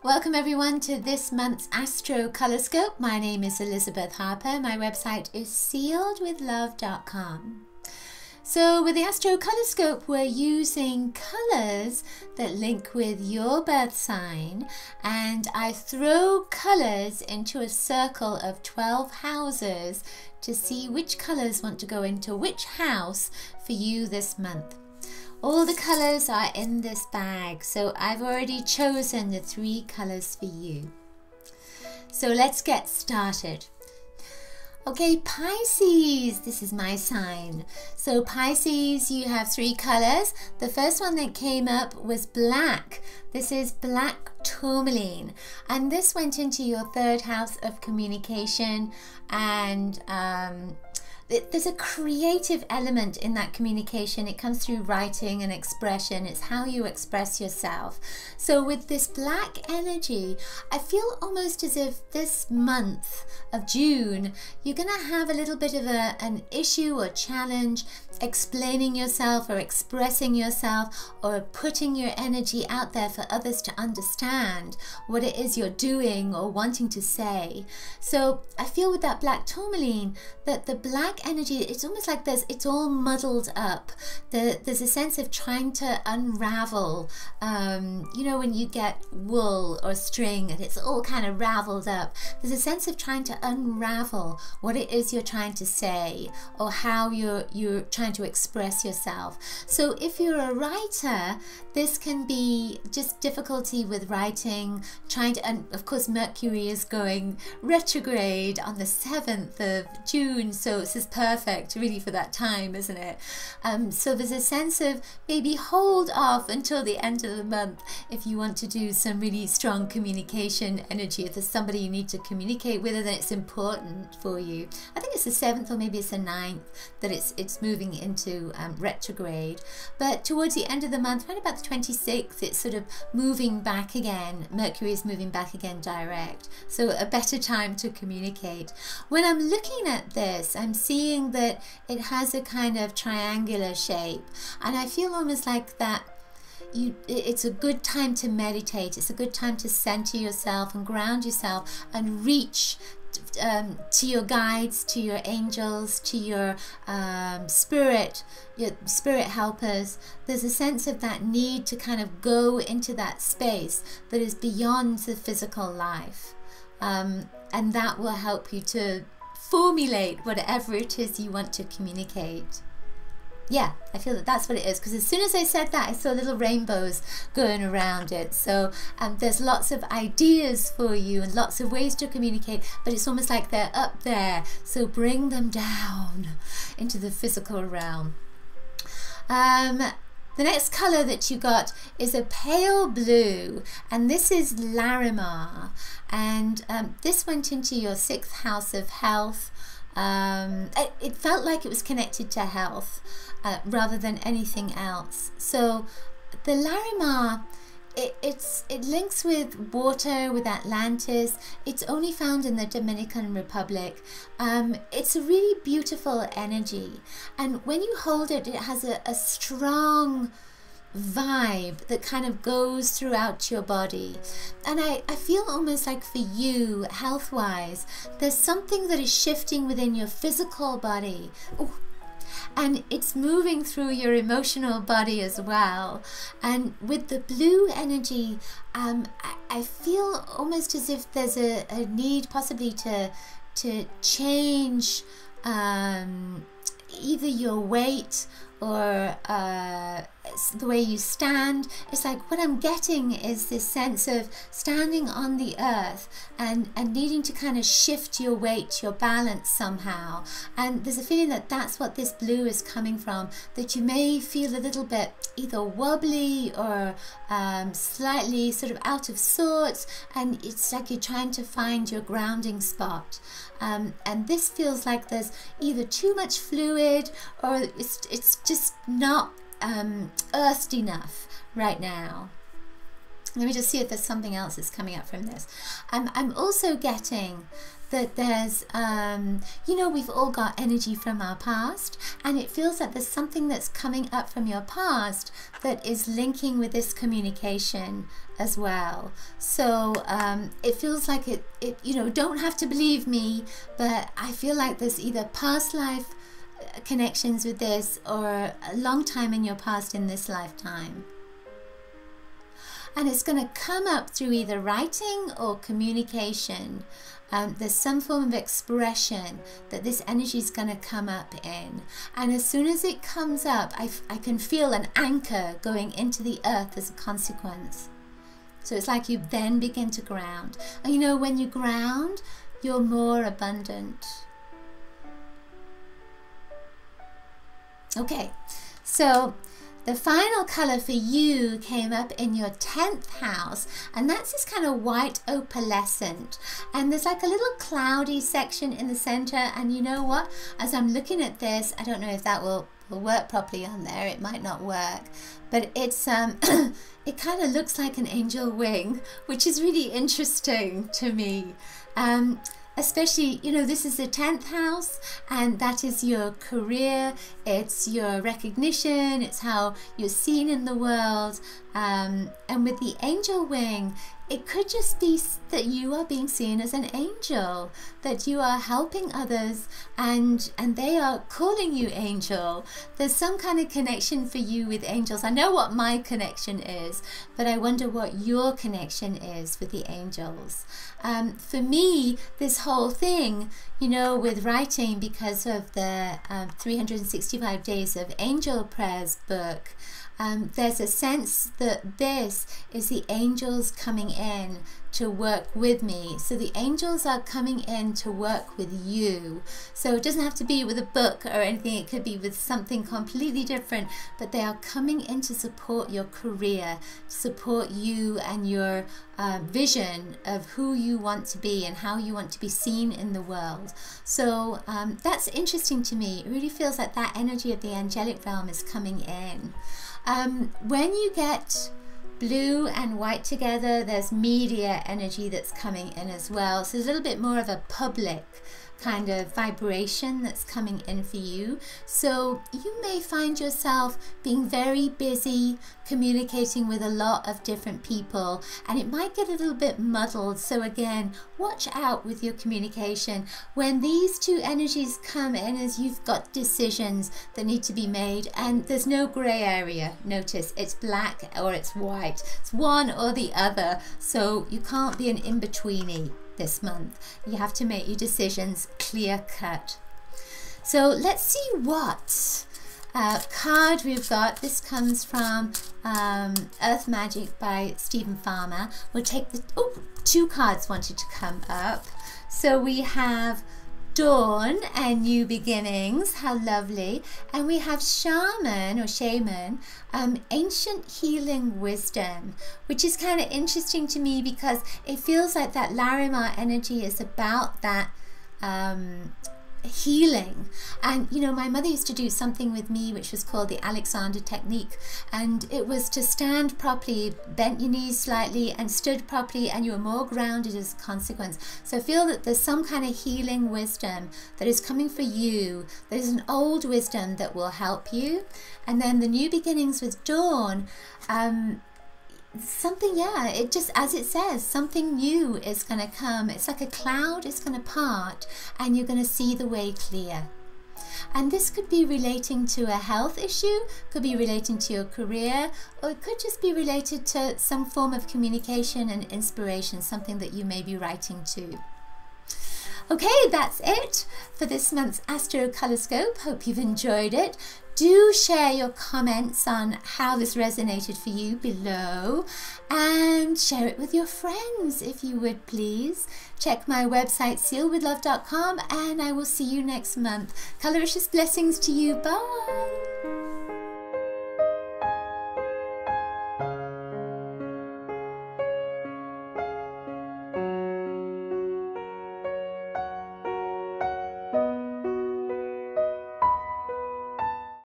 Welcome everyone to this month's AstroColorScope. My name is Elizabeth Harper. My website is sealedwithlove.com. So with the AstroColorScope, we're using colors that link with your birth sign, and I throw colors into a circle of 12 houses to see which colors want to go into which house for you this month. All the colors are in this bag, so I've already chosen the 3 colors for you. So let's get started. Okay, Pisces, this is my sign. So Pisces, you have 3 colors. The first one that came up was black. This is black tourmaline, and this went into your 3rd house of communication, and there's a creative element in that communication. It comes through writing and expression. It's how you express yourself. So with this black energy, I feel almost as if this month of June, you're going to have a little bit of an issue or challenge explaining yourself or expressing yourself or putting your energy out there for others to understand what it is you're doing or wanting to say. So I feel with that black tourmaline that the black energy, it's almost like it's all muddled up. There's a sense of trying to unravel, you know, when you get wool or string and it's all kind of raveled up. There's a sense of trying to unravel what it is you're trying to say or how you're trying to express yourself. So if you're a writer, this can be just difficulty with writing, and of course Mercury is going retrograde on the 7th of June, so this is perfect really for that time, isn't it? So there's a sense of maybe hold off until the end of the month if you want to do some really strong communication energy. If there's somebody you need to communicate with and it's important for you. I think it's the 7th or maybe it's the 9th that it's moving into retrograde. But towards the end of the month, right about the 26th, it's sort of moving back again. Mercury is moving back again direct. So a better time to communicate. When I'm looking at this, I'm seeing that it has a kind of triangular shape, and I feel almost like that it's a good time to meditate. It's a good time to center yourself and ground yourself and reach to your guides, to your angels, to your spirit helpers. There's a sense of that need to kind of go into that space that is beyond the physical life, and that will help you to formulate whatever it is you want to communicate. Yeah, I feel that that's what it is, because as soon as I said that, I saw little rainbows going around it. So there's lots of ideas for you and lots of ways to communicate, but it's almost like they're up there. So bring them down into the physical realm. The next color that you got is a pale blue, and this is Larimar, and this went into your 6th house of health. It felt like it was connected to health rather than anything else. So the Larimar, it links with water, with Atlantis. It's only found in the Dominican Republic. It's a really beautiful energy, and when you hold it, it has a strong vibe that kind of goes throughout your body. And I feel almost like for you, health-wise, there's something that is shifting within your physical body. Ooh. And it's moving through your emotional body as well. And with the blue energy, I feel almost as if there's a need possibly to change either your weight or the way you stand. It's like what I'm getting is this sense of standing on the earth and needing to kind of shift your weight, your balance somehow. And there's a feeling that that's what this blue is coming from, that you may feel a little bit either wobbly or slightly sort of out of sorts, and it's like you're trying to find your grounding spot. And this feels like there's either too much fluid or it's just not earthed enough right now. Let me just see if there's something else that's coming up from this. I'm also getting that there's, you know, we've all got energy from our past, and it feels like there's something that's coming up from your past that is linking with this communication as well. So it feels like it, you know, don't have to believe me, but I feel like there's either past life connections with this or a long time in your past in this lifetime. And it's going to come up through either writing or communication. There's some form of expression that this energy is going to come up in. And as soon as it comes up, I can feel an anchor going into the earth as a consequence. So it's like you then begin to ground. And you know, when you ground, you're more abundant. Okay, so the final color for you came up in your 10th house, and that's this kind of white opalescent, and there's like a little cloudy section in the center. And you know what, as I'm looking at this, I don't know if that will work properly on there, it might not work, but it's it kind of looks like an angel wing, which is really interesting to me. Especially, you know, this is the 10th house, and that is your career, it's your recognition, it's how you're seen in the world. And with the angel wing, it could just be that you are being seen as an angel, that you are helping others, and they are calling you angel. There's some kind of connection for you with angels. I know what my connection is, but I wonder what your connection is with the angels. For me, this whole thing, you know, with writing, because of the 365 Days of Angel Prayers book, there's a sense that this is the angels coming in to work with me. So the angels are coming in to work with you. So it doesn't have to be with a book or anything, it could be with something completely different, but they are coming in to support your career, to support you and your vision of who you want to be and how you want to be seen in the world. So that's interesting to me. It really feels like that energy of the angelic realm is coming in. When you get blue and white together, there's media energy that's coming in as well. So there's a little bit more of a public kind of vibration that's coming in for you. So you may find yourself being very busy communicating with a lot of different people, and it might get a little bit muddled. So again, watch out with your communication. When these two energies come in, as you've got decisions that need to be made, and there's no gray area. Notice it's black or it's white. It's one or the other. So you can't be an in-betweenie this month. You have to make your decisions clear cut. So let's see what card we've got. This comes from Earth Magic by Stephen Farmer. We'll take the two cards wanted to come up. So we have Dawn and New Beginnings, how lovely, and we have Shaman or Shaman, Ancient Healing Wisdom, which is kind of interesting to me because it feels like that Larimar energy is about that healing. And you know, my mother used to do something with me which was called the Alexander technique, and it was to stand properly, bent your knees slightly and stood properly, and you were more grounded as a consequence. So I feel that there's some kind of healing wisdom that is coming for you. There's an old wisdom that will help you. And then the New Beginnings with Dawn, something, yeah, it just, as it says, something new is going to come. It's like a cloud is going to part and you're going to see the way clear. And this could be relating to a health issue, could be relating to your career, or it could just be related to some form of communication and inspiration, something that you may be writing to. Okay, that's it for this month's AstroColorScope. Hope you've enjoyed it. Do share your comments on how this resonated for you below, and share it with your friends if you would please. Check my website sealwithlove.com, and I will see you next month. Coloricious blessings to you. Bye.